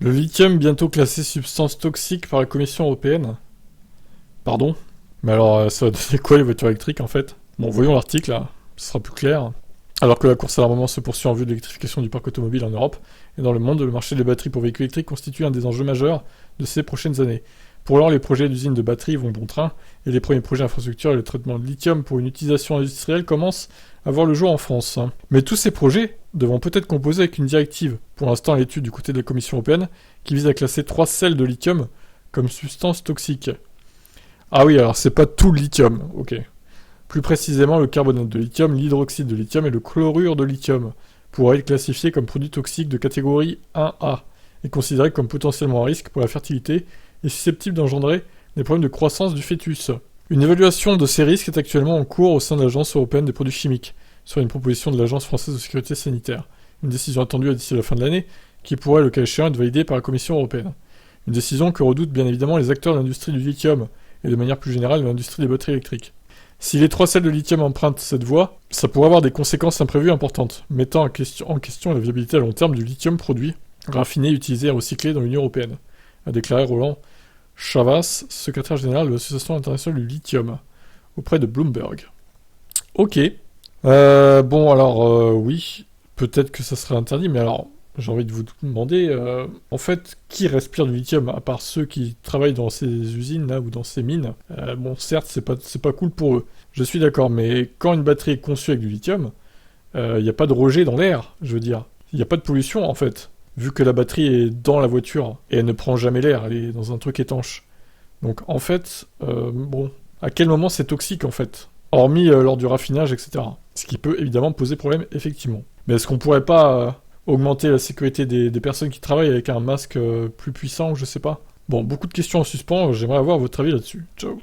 Le lithium bientôt classé substance toxique par la Commission européenne. Pardon? Mais alors, ça va donner quoi les voitures électriques en fait? Bon, voyons l'article là, ce sera plus clair. Alors que la course à l'armement se poursuit en vue de l'électrification du parc automobile en Europe et dans le monde, le marché des batteries pour véhicules électriques constitue un des enjeux majeurs de ces prochaines années. Pour l'heure, les projets d'usines de batteries vont bon train et les premiers projets d'infrastructure et le traitement de lithium pour une utilisation industrielle commencent à voir le jour en France. Mais tous ces projets devront peut-être composer avec une directive, pour l'instant à l'étude du côté de la Commission européenne, qui vise à classer 3 sels de lithium comme substance toxique. Ah oui, alors c'est pas tout le lithium, ok. Plus précisément, le carbonate de lithium, l'hydroxyde de lithium et le chlorure de lithium pourraient être classifiés comme produits toxiques de catégorie 1A et considérés comme potentiellement à risque pour la fertilité et susceptibles d'engendrer des problèmes de croissance du fœtus. Une évaluation de ces risques est actuellement en cours au sein de l'Agence européenne des produits chimiques, sur une proposition de l'Agence française de sécurité sanitaire. Une décision attendue d'ici la fin de l'année, qui pourrait, le cas échéant, être validée par la Commission européenne. Une décision que redoutent bien évidemment les acteurs de l'industrie du lithium, et de manière plus générale de l'industrie des batteries électriques. Si les 3 sels de lithium empruntent cette voie, ça pourrait avoir des conséquences imprévues importantes, mettant en question la viabilité à long terme du lithium produit, raffiné, utilisé et recyclé dans l'Union européenne, a déclaré Roland Chavas, secrétaire général de l'Association internationale du lithium, auprès de Bloomberg. Ok. Bon, alors, oui, peut-être que ça serait interdit, mais alors, j'ai envie de vous demander, en fait, qui respire du lithium, à part ceux qui travaillent dans ces usines, là, ou dans ces mines. Bon, certes, c'est pas cool pour eux. Je suis d'accord, mais quand une batterie est conçue avec du lithium, il n'y a pas de rejet dans l'air, je veux dire. Il n'y a pas de pollution, en fait. Vu que la batterie est dans la voiture, et elle ne prend jamais l'air, elle est dans un truc étanche. Donc, en fait, bon, à quel moment c'est toxique, en fait? Hormis lors du raffinage, etc. Ce qui peut évidemment poser problème, effectivement. Mais est-ce qu'on pourrait pas augmenter la sécurité des personnes qui travaillent avec un masque plus puissant, je sais pas. Bon, beaucoup de questions en suspens, j'aimerais avoir votre avis là-dessus. Ciao.